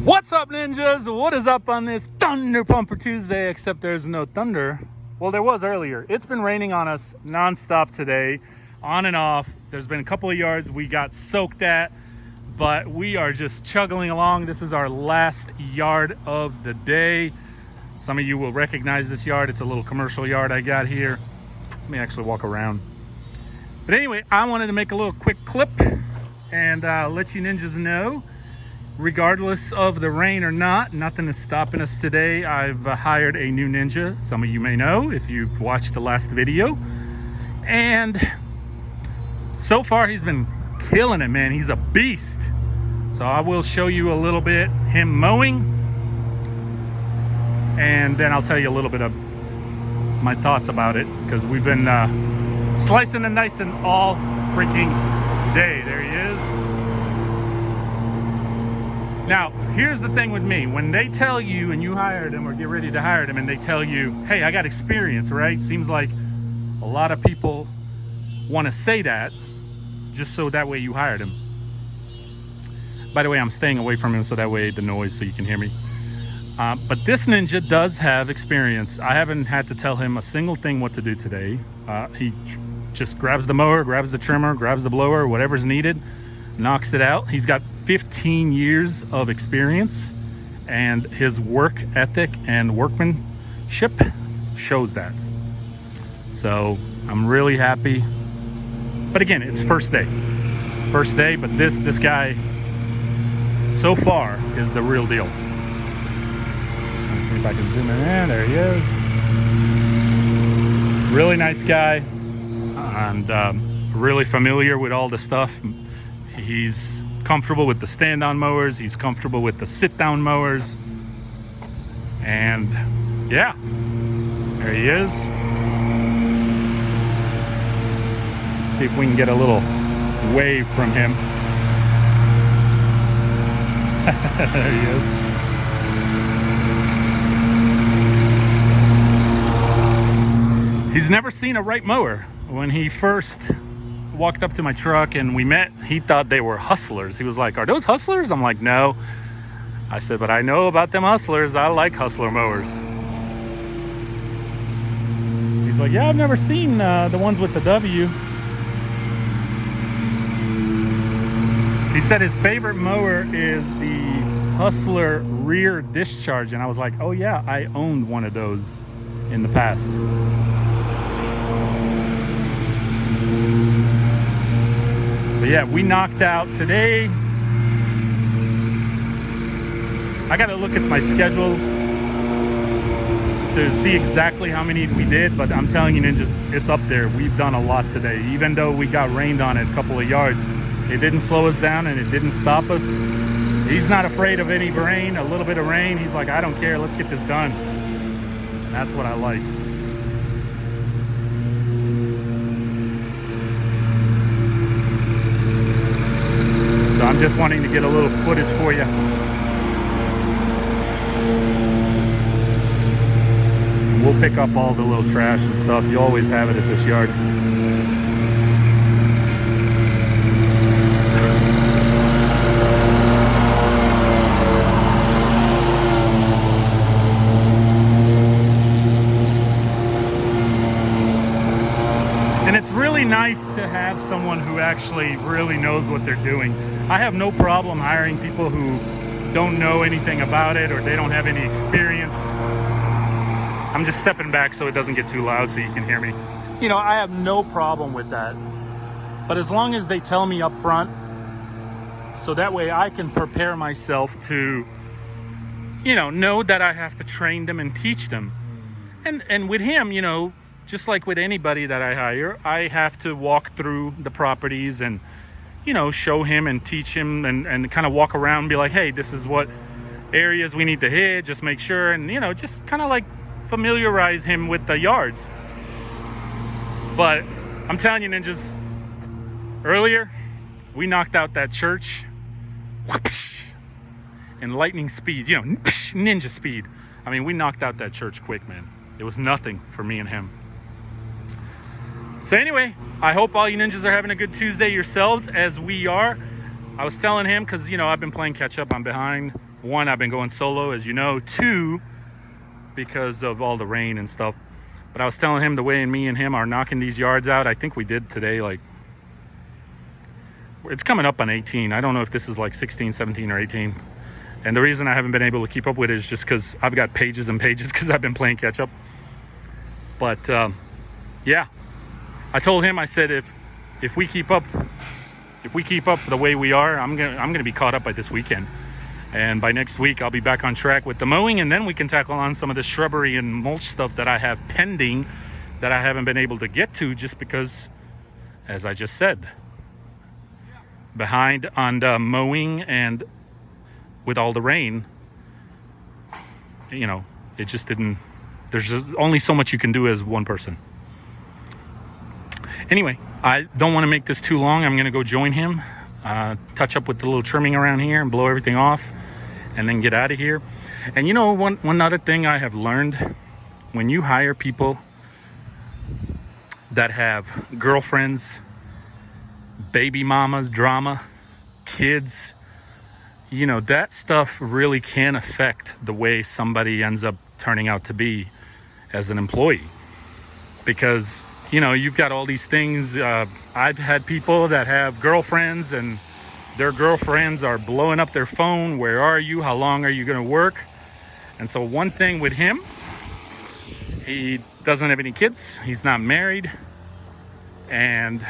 What's up, ninjas? What is up on this Thunder Pumper Tuesday? Except there's no thunder. Well, there was earlier. It's been raining on us nonstop today, on and off. There's been a couple of yards we got soaked at, but we are just chugging along. This is our last yard of the day. Some of you will recognize this yard. It's a little commercial yard I got here. Let me actually walk around. But anyway, I wanted to make a little quick clip and let you ninjas know, regardless of the rain or not, nothing is stopping us today. I've hired a new ninja. Some of you may know if you've watched the last video. And so far he's been killing it, man. He's a beast. So I will show you a little bit him mowing, and then I'll tell you a little bit of my thoughts about it, because we've been slicing and dicing all freaking day. There he is. Now, here's the thing with me. When they tell you, and you hired him or get ready to hire him, and they tell you, hey, I got experience, right? Seems like a lot of people want to say that just so that way you hired him. By the way, I'm staying away from him so that way the noise, so you can hear me. But this ninja does have experience. I haven't had to tell him a single thing what to do today. He just grabs the mower, grabs the trimmer, grabs the blower, whatever's needed, knocks it out. He's got 15 years of experience, and his work ethic and workmanship shows that. So I'm really happy. But again, it's first day, but this guy so far is the real deal. So let's see if I can zoom in. There he is. Really nice guy, and really familiar with all the stuff. He's comfortable with the stand-on mowers. He's comfortable with the sit-down mowers. And yeah, there he is. Let's see if we can get a little wave from him. There he is. He's never seen a right mower. When he first walked up to my truck and we met, he thought they were Hustlers. He was like, are those Hustlers? I'm like, no. I said, but I know about them Hustlers. I like Hustler mowers. He's like, yeah, I've never seen the ones with the W. He said his favorite mower is the Hustler rear discharge, and I was like, oh yeah, I owned one of those in the past. But yeah, we knocked out today. I gotta look at my schedule to see exactly how many we did, but I'm telling you ninjas, it's up there. We've done a lot today. Even though we got rained on it a couple of yards, it didn't slow us down and it didn't stop us. He's not afraid of any rain, a little bit of rain. He's like, I don't care, let's get this done. And that's what I like. So I'm just wanting to get a little footage for you. We'll pick up all the little trash and stuff. You always have it at this yard. And it's really nice to have someone who actually really knows what they're doing. I have no problem hiring people who don't know anything about it or they don't have any experience. I'm just stepping back so it doesn't get too loud so you can hear me. You know, I have no problem with that. But as long as they tell me up front, so that way I can prepare myself to, know that I have to train them and teach them. And with him, just like with anybody that I hire, I have to walk through the properties and, show him and teach him and kind of walk around and be like, hey, this is what areas we need to hit, just make sure, and, just kind of like familiarize him with the yards. But I'm telling you ninjas, earlier we knocked out that church in lightning speed, ninja speed. I mean, we knocked out that church quick, man. It was nothing for me and him. So anyway, I hope all you ninjas are having a good Tuesday yourselves, as we are. I was telling him, because, I've been playing catch up. I'm behind One, I've been going solo, as you know. Two, because of all the rain and stuff. But I was telling him the way me and him are knocking these yards out, I think we did today, like, it's coming up on 18. I don't know if this is like 16, 17, or 18. And the reason I haven't been able to keep up with it is just because I've got pages and pages because I've been playing catch up. But yeah, I told him, I said, if we keep up the way we are, I'm gonna be caught up by this weekend. And by next week, I'll be back on track with the mowing, and then we can tackle on some of the shrubbery and mulch stuff that I have pending that I haven't been able to get to just because, as I just said, behind on the mowing, and with all the rain, you know, it just didn't, there's just only so much you can do as one person. Anyway, I don't want to make this too long. I'm going to go join him, touch up with the little trimming around here and blow everything off, and then get out of here. And you know, one other thing I have learned, when you hire people that have girlfriends, baby mamas, drama, kids, you know, that stuff really can affect the way somebody ends up turning out to be as an employee. Because, you know, you've got all these things. I've had people that have girlfriends and their girlfriends are blowing up their phone. Where are you? How long are you going to work? And so one thing with him, he doesn't have any kids. He's not married. And,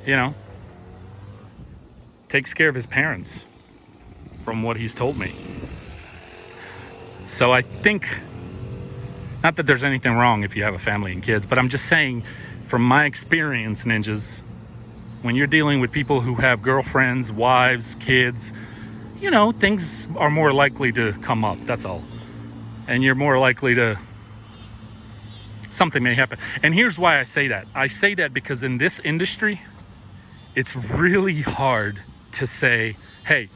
you know, takes care of his parents, from what he's told me. So I think, not that there's anything wrong if you have a family and kids, but I'm just saying, from my experience, ninjas, when you're dealing with people who have girlfriends, wives, kids, you know, things are more likely to come up, that's all. And you're more likely to, something may happen. And here's why I say that. I say that because in this industry, it's really hard to say, hey,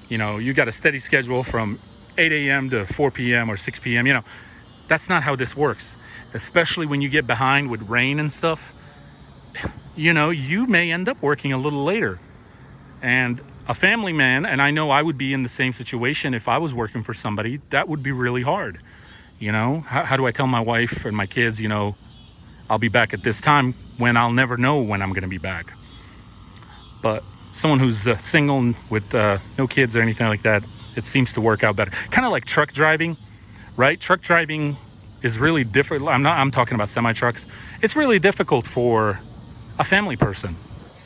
you know, you got a steady schedule from 8 a.m. to 4 p.m. or 6 p.m. You know, that's not how this works. Especially when you get behind with rain and stuff. You know, you may end up working a little later. And a family man, and I know I would be in the same situation if I was working for somebody, that would be really hard. You know, how do I tell my wife and my kids, you know, I'll be back at this time when I'll never know when I'm going to be back? But someone who's single with no kids or anything like that, it seems to work out better. Kind of like truck driving, right? Truck driving is really different. I'm talking about semi trucks. It's really difficult for a family person.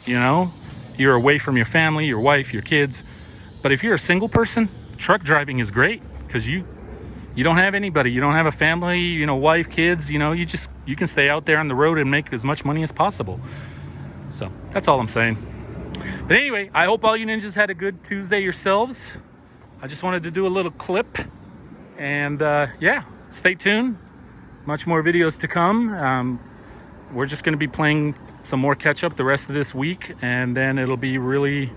You know, you're away from your family, your wife, your kids. But if you're a single person, truck driving is great because you don't have anybody. You don't have a family, you know, wife, kids. You know, you can stay out there on the road and make as much money as possible. So that's all I'm saying. But anyway, I hope all you ninjas had a good Tuesday yourselves. I just wanted to do a little clip. And yeah, stay tuned. Much more videos to come. We're just going to be playing some more catch up the rest of this week. And then it'll be really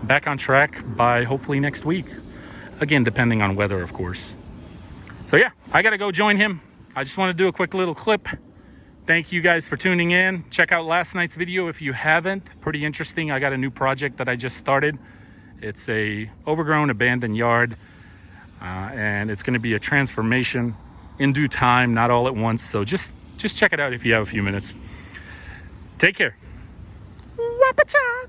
back on track by hopefully next week. Again, depending on weather, of course. So yeah, I got to go join him. I just want to do a quick little clip. Thank you guys for tuning in. Check out last night's video if you haven't. Pretty interesting. I got a new project that I just started. It's a overgrown abandoned yard, and it's going to be a transformation in due time, not all at once. So just check it out if you have a few minutes. Take care. Wapachai.